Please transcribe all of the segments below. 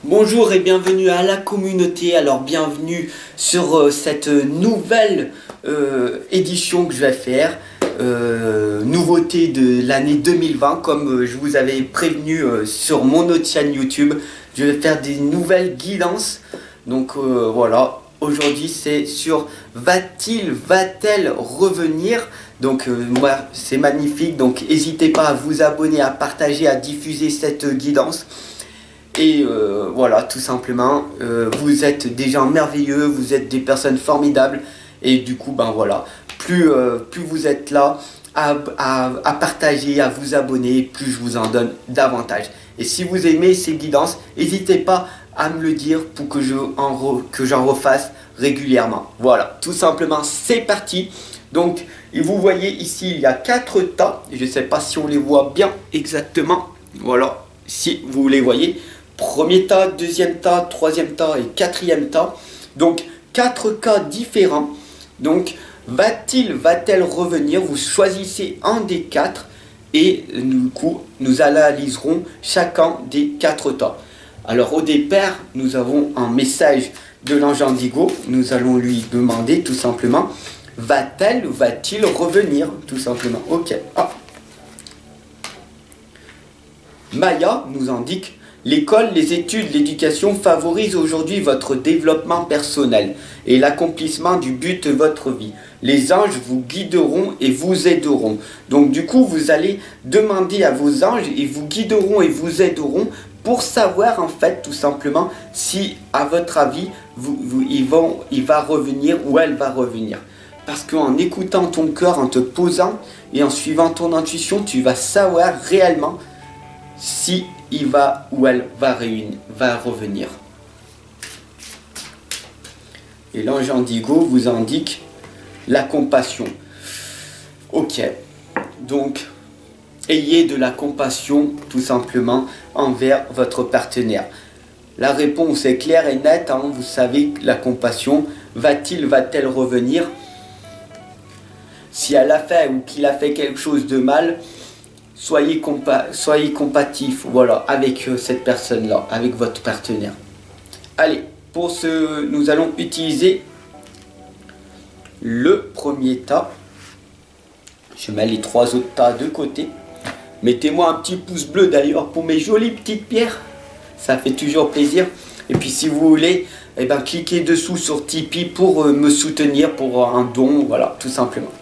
Bonjour et bienvenue à la communauté. Alors bienvenue sur cette nouvelle édition que je vais faire. Nouveauté de l'année 2020, comme je vous avais prévenu sur mon autre chaîne YouTube. Je vais faire des nouvelles guidances. Donc voilà, aujourd'hui c'est sur va-t-elle revenir. Donc moi c'est magnifique, donc n'hésitez pas à vous abonner, à partager, à diffuser cette guidance. Et voilà, tout simplement, vous êtes des gens merveilleux, vous êtes des personnes formidables. Et du coup, ben voilà, plus vous êtes là à partager, à vous abonner, plus je vous en donne davantage. Et si vous aimez ces guidances, n'hésitez pas à me le dire pour que j'en refasse régulièrement. Voilà, tout simplement, c'est parti. Donc, vous voyez ici, il y a 4 tas. Je ne sais pas si on les voit bien exactement. Voilà, si vous les voyez. Premier tas, deuxième tas, troisième tas et quatrième tas. Donc 4 cas différents. Donc va-t-elle revenir? Vous choisissez un des 4 et du coup nous analyserons chacun des 4 tas. Alors au départ nous avons un message de l'ange indigo. Nous allons lui demander tout simplement va-t-elle ou va-t-il revenir? Tout simplement. Ok. Ah. Maya nous indique: l'école, les études, l'éducation favorisent aujourd'hui votre développement personnel et l'accomplissement du but de votre vie. Les anges vous guideront et vous aideront. Donc du coup, vous allez demander à vos anges, ils vous guideront et vous aideront pour savoir en fait tout simplement si à votre avis il va revenir ou elle va revenir. Parce qu'en écoutant ton cœur, en te posant et en suivant ton intuition, tu vas savoir réellement si il va ou elle va revenir. Et l'ange indigo vous indique la compassion. Ok, donc ayez de la compassion tout simplement envers votre partenaire. La réponse est claire et nette, hein, vous savez, la compassion, va-t-elle revenir? Si elle a fait ou qu'il a fait quelque chose de mal, soyez compatif, voilà, avec cette personne-là, avec votre partenaire. Allez, pour ce, nous allons utiliser le premier tas. Je mets les 3 autres tas de côté. Mettez-moi un petit pouce bleu d'ailleurs pour mes jolies petites pierres. Ça fait toujours plaisir. Et puis si vous voulez, eh ben, cliquez dessous sur Tipeee pour me soutenir, pour un don, voilà, tout simplement.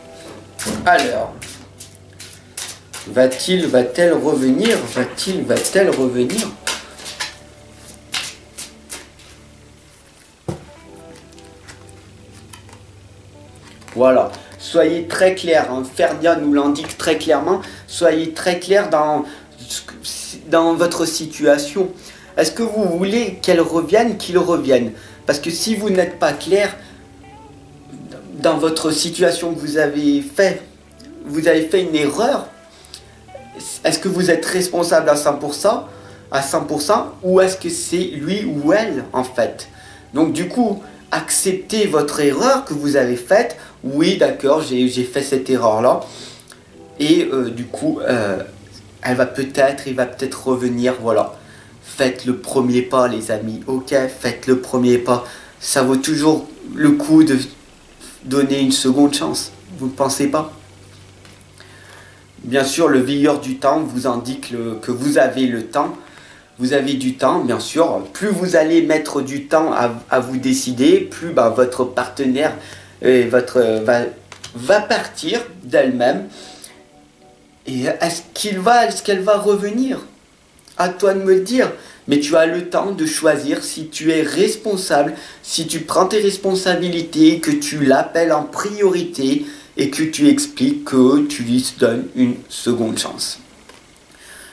Alors... va-t-elle revenir? Va-t-elle revenir? Voilà, soyez très clair, hein. Fernia nous l'indique très clairement, soyez très clair dans votre situation. Est-ce que vous voulez qu'elle revienne, qu'il revienne? Parce que si vous n'êtes pas clair dans votre situation que vous avez fait une erreur. Est-ce que vous êtes responsable à 100%, ou est-ce que c'est lui ou elle en fait? Donc du coup, acceptez votre erreur que vous avez faite. Oui, d'accord, j'ai fait cette erreur-là. Et du coup, il va peut-être revenir, voilà. Faites le premier pas, les amis, ok? Faites le premier pas. Ça vaut toujours le coup de donner une seconde chance. Vous ne pensez pas? Bien sûr, le veilleur du temps vous indique que vous avez le temps. Vous avez du temps, bien sûr. Plus vous allez mettre du temps à vous décider, plus votre partenaire va partir d'elle-même. Et est-ce qu'elle va revenir? À toi de me le dire. Mais tu as le temps de choisir si tu es responsable, si tu prends tes responsabilités, que tu l'appelles en priorité, et que tu expliques que tu lui donnes une seconde chance.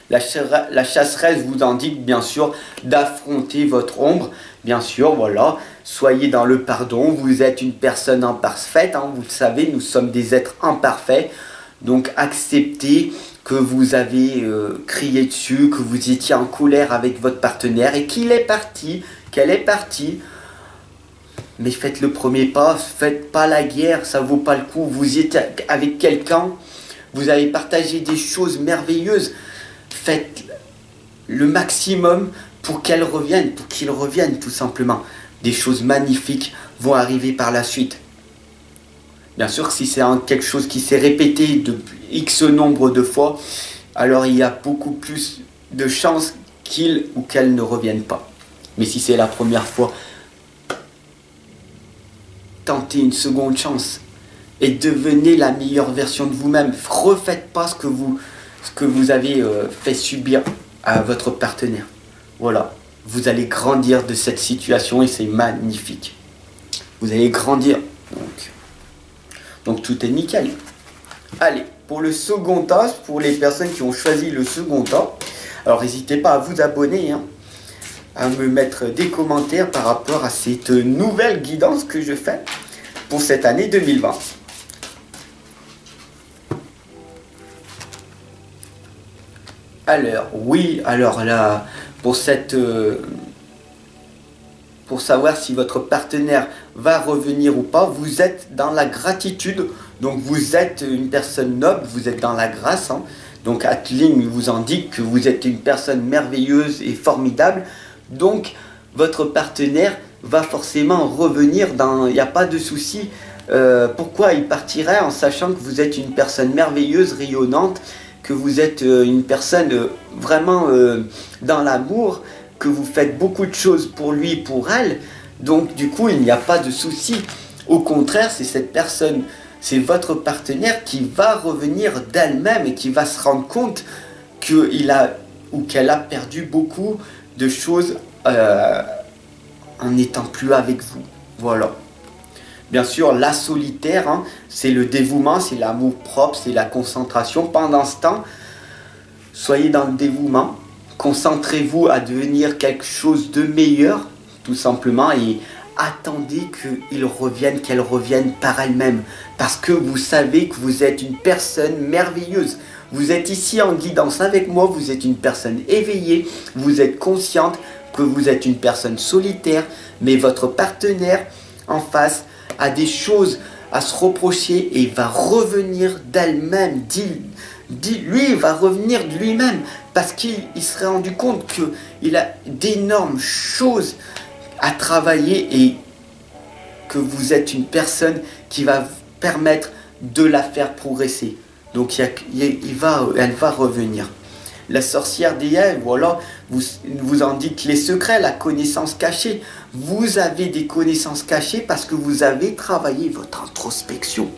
La chasseresse vous indique bien sûr d'affronter votre ombre. Bien sûr, voilà, soyez dans le pardon. Vous êtes une personne imparfaite, hein, vous le savez, nous sommes des êtres imparfaits. Donc acceptez que vous avez crié dessus, que vous étiez en colère avec votre partenaire et qu'il est parti, qu'elle est partie. Mais faites le premier pas, faites pas la guerre, ça vaut pas le coup. Vous êtes avec quelqu'un, vous avez partagé des choses merveilleuses. Faites le maximum pour qu'elle revienne, pour qu'il revienne tout simplement. Des choses magnifiques vont arriver par la suite. Bien sûr, si c'est quelque chose qui s'est répété depuis X nombre de fois, alors il y a beaucoup plus de chances qu'il ou qu'elle ne revienne pas. Mais si c'est la première fois, tentez une seconde chance et devenez la meilleure version de vous-même. Refaites pas ce que vous avez fait subir à votre partenaire. Voilà, vous allez grandir de cette situation et c'est magnifique. Vous allez grandir. Donc tout est nickel. Allez, pour le second tas, pour les personnes qui ont choisi le second tas, alors n'hésitez pas à vous abonner, hein, à me mettre des commentaires par rapport à cette nouvelle guidance que je fais pour cette année 2020. Alors, oui, alors là, pour savoir si votre partenaire va revenir ou pas, vous êtes dans la gratitude. Donc vous êtes une personne noble, vous êtes dans la grâce. Hein. Donc Atheling vous indique que vous êtes une personne merveilleuse et formidable. Donc votre partenaire va forcément revenir il n'y a pas de souci. Pourquoi il partirait en sachant que vous êtes une personne merveilleuse, rayonnante, que vous êtes une personne vraiment dans l'amour, que vous faites beaucoup de choses pour lui, pour elle. Donc du coup, il n'y a pas de souci. Au contraire, c'est cette personne, c'est votre partenaire qui va revenir d'elle-même et qui va se rendre compte qu'il a ou qu'elle a perdu beaucoup de choses en n'étant plus avec vous. Voilà. Bien sûr, la solitaire, hein, c'est le dévouement, c'est l'amour propre, c'est la concentration. Pendant ce temps, soyez dans le dévouement. Concentrez-vous à devenir quelque chose de meilleur, tout simplement, et attendez qu'il revienne, qu'elle revienne par elle-même. Parce que vous savez que vous êtes une personne merveilleuse. Vous êtes ici en guidance avec moi, vous êtes une personne éveillée, vous êtes consciente que vous êtes une personne solitaire, mais votre partenaire en face a des choses à se reprocher et il va revenir d'elle-même. Lui, il va revenir de lui-même parce qu'il serait rendu compte qu'il a d'énormes choses à travailler et que vous êtes une personne qui va permettre de la faire progresser. Donc elle va revenir. La sorcière d'hier, voilà, vous indique les secrets, la connaissance cachée. Vous avez des connaissances cachées parce que vous avez travaillé votre introspection.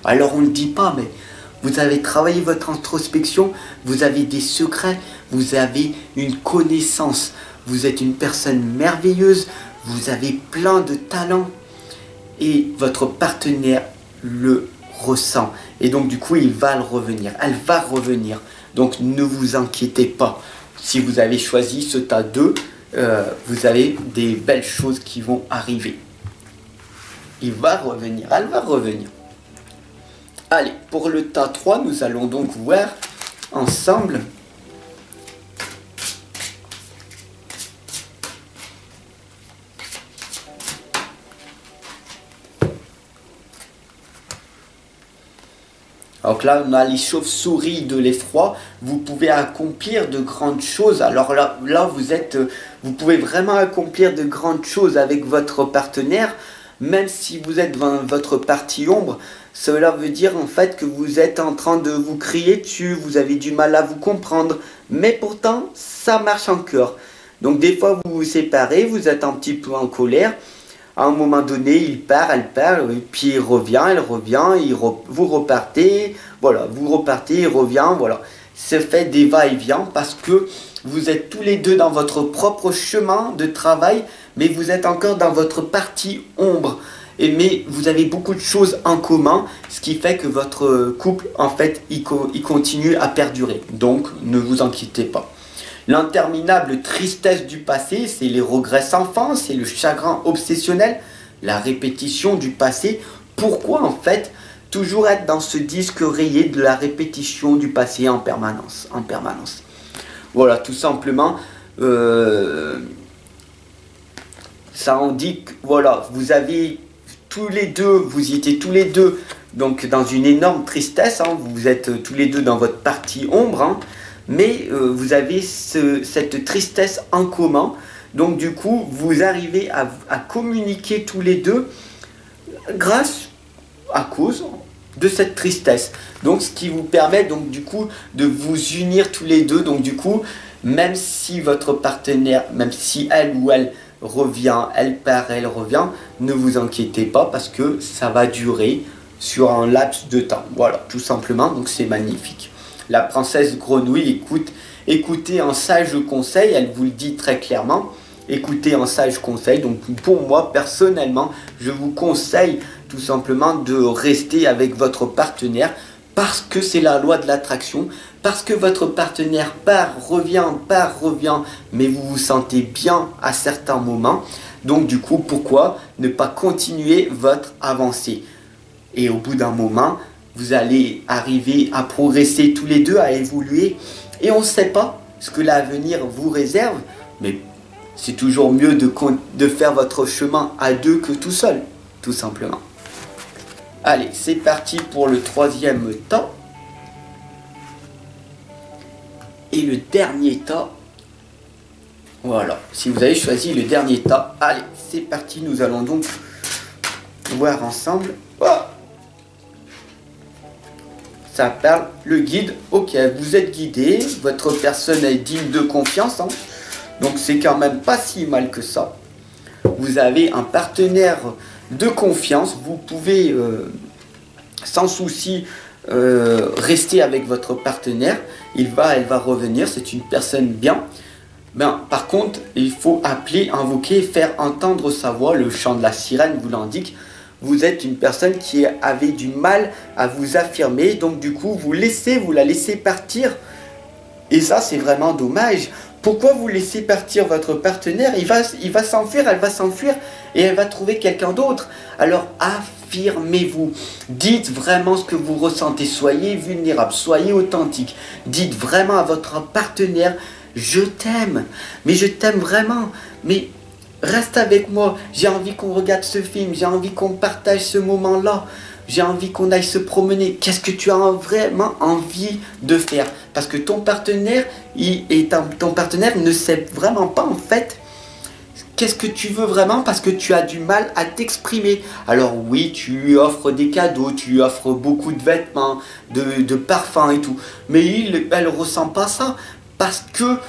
Alors on ne le dit pas, mais vous avez travaillé votre introspection, vous avez des secrets, vous avez une connaissance. Vous êtes une personne merveilleuse, vous avez plein de talents et votre partenaire le ressent. Et donc du coup, il va revenir, elle va revenir. Donc ne vous inquiétez pas. Si vous avez choisi ce tas 2, vous avez des belles choses qui vont arriver. Il va revenir, elle va revenir. Allez, pour le tas 3, nous allons donc voir ensemble donc là, on a les chauves-souris de l'effroi. Vous pouvez accomplir de grandes choses. Alors là vous pouvez vraiment accomplir de grandes choses avec votre partenaire. Même si vous êtes dans votre partie ombre, cela veut dire en fait que vous êtes en train de vous crier dessus. Vous avez du mal à vous comprendre. Mais pourtant, ça marche encore. Donc des fois, vous vous séparez, vous êtes un petit peu en colère. À un moment donné, il part, elle part, et puis il revient, elle revient, vous repartez, voilà, vous repartez, il revient, voilà. C'est fait des va-et-vient parce que vous êtes tous les deux dans votre propre chemin de travail, mais vous êtes encore dans votre partie ombre. Mais vous avez beaucoup de choses en commun, ce qui fait que votre couple, en fait, il continue à perdurer. Donc, ne vous inquiétez pas. L'interminable tristesse du passé, c'est les regrets sans fin, c'est le chagrin obsessionnel, la répétition du passé. Pourquoi en fait toujours être dans ce disque rayé de la répétition du passé en permanence, Voilà, tout simplement, ça indique, voilà, vous avez tous les deux, vous y étiez tous les deux, donc dans une énorme tristesse, hein, vous êtes tous les deux dans votre partie ombre, hein. mais vous avez cette tristesse en commun. Donc du coup, vous arrivez à communiquer tous les deux à cause de cette tristesse. Donc ce qui vous permet donc du coup de vous unir tous les deux. Donc du coup, même si votre partenaire, même si elle ou elle revient, elle part, elle revient, ne vous inquiétez pas parce que ça va durer sur un laps de temps. Voilà, tout simplement. Donc c'est magnifique. La princesse grenouille écoutez un sage conseil, elle vous le dit très clairement. Écoutez un sage conseil. Donc pour moi, personnellement, je vous conseille tout simplement de rester avec votre partenaire parce que c'est la loi de l'attraction, parce que votre partenaire part, revient, mais vous vous sentez bien à certains moments. Donc du coup, pourquoi ne pas continuer votre avancée? Et au bout d'un moment, vous allez arriver à progresser tous les deux, à évoluer. Et on ne sait pas ce que l'avenir vous réserve, mais c'est toujours mieux de faire votre chemin à deux que tout seul, tout simplement. Allez, c'est parti pour le troisième tas. Et le dernier tas. Voilà, si vous avez choisi le dernier tas, allez, c'est parti, nous allons donc voir ensemble. Oh, ça parle, le guide, ok, vous êtes guidé, votre personne est digne de confiance, hein. Donc c'est quand même pas si mal que ça. Vous avez un partenaire de confiance, vous pouvez sans souci rester avec votre partenaire, elle va revenir, c'est une personne bien. Ben, par contre, il faut appeler, invoquer, faire entendre sa voix, le chant de la sirène vous l'indique. Vous êtes une personne qui avait du mal à vous affirmer, donc du coup vous la laissez partir. Et ça c'est vraiment dommage. Pourquoi vous laissez partir votre partenaire? Il va s'enfuir, elle va s'enfuir et elle va trouver quelqu'un d'autre. Alors affirmez-vous. Dites vraiment ce que vous ressentez. Soyez vulnérable, soyez authentique. Dites vraiment à votre partenaire, je t'aime. Mais je t'aime vraiment. Mais reste avec moi. J'ai envie qu'on regarde ce film. J'ai envie qu'on partage ce moment-là. J'ai envie qu'on aille se promener. Qu'est-ce que tu as vraiment envie de faire? Parce que ton partenaire, ton partenaire ne sait vraiment pas en fait qu'est-ce que tu veux vraiment parce que tu as du mal à t'exprimer. Alors oui, tu lui offres des cadeaux, tu lui offres beaucoup de vêtements, de parfums et tout. Mais elle ne ressent pas ça parce que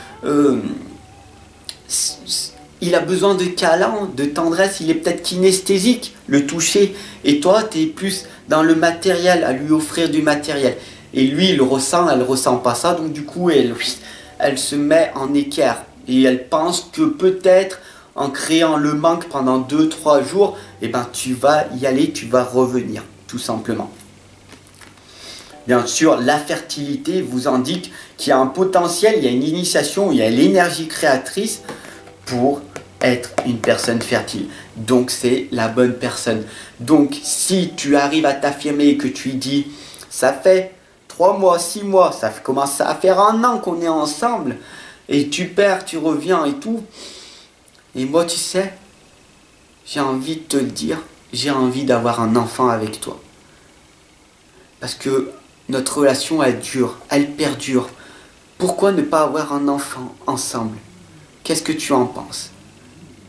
il a besoin de câlins, de tendresse, il est peut-être kinesthésique, le toucher. Et toi, tu es plus dans le matériel, à lui offrir du matériel. Et lui, il le ressent, elle ne ressent pas ça. Donc du coup, elle se met en équerre. Et elle pense que peut-être, en créant le manque pendant 2-3 jours, eh ben, tu vas y aller, tu vas revenir, tout simplement. Bien sûr, la fertilité vous indique qu'il y a un potentiel, il y a une initiation, il y a l'énergie créatrice pour être une personne fertile. Donc c'est la bonne personne. Donc si tu arrives à t'affirmer et que tu lui dis ça fait 3 mois, 6 mois, ça commence à faire 1 an qu'on est ensemble et tu perds, tu reviens et tout. Et moi tu sais, j'ai envie de te le dire, j'ai envie d'avoir un enfant avec toi. Parce que notre relation elle dure, elle perdure. Pourquoi ne pas avoir un enfant ensemble? Qu'est-ce que tu en penses?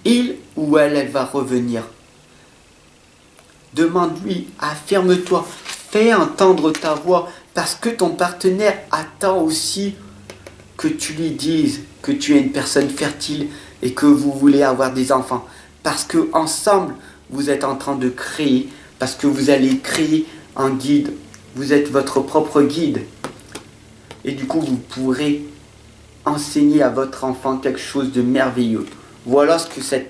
Il ou elle va revenir. Demande-lui, affirme-toi, fais entendre ta voix, parce que ton partenaire attend aussi que tu lui dises que tu es une personne fertile et que vous voulez avoir des enfants. Parce que ensemble, vous êtes en train de créer, parce que vous allez créer un guide. Vous êtes votre propre guide. Et du coup, vous pourrez enseigner à votre enfant quelque chose de merveilleux. Voilà ce que ces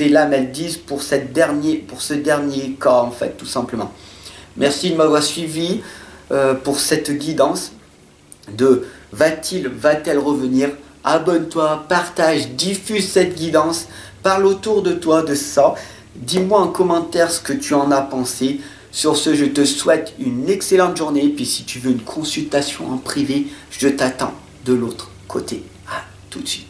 lames, elles disent pour ce dernier cas, en fait, tout simplement. Merci de m'avoir suivi pour cette guidance de va-t-elle revenir? Abonne-toi, partage, diffuse cette guidance, parle autour de toi de ça. Dis-moi en commentaire ce que tu en as pensé. Sur ce, je te souhaite une excellente journée. Puis si tu veux une consultation en privé, je t'attends de l'autre côté. À tout de suite.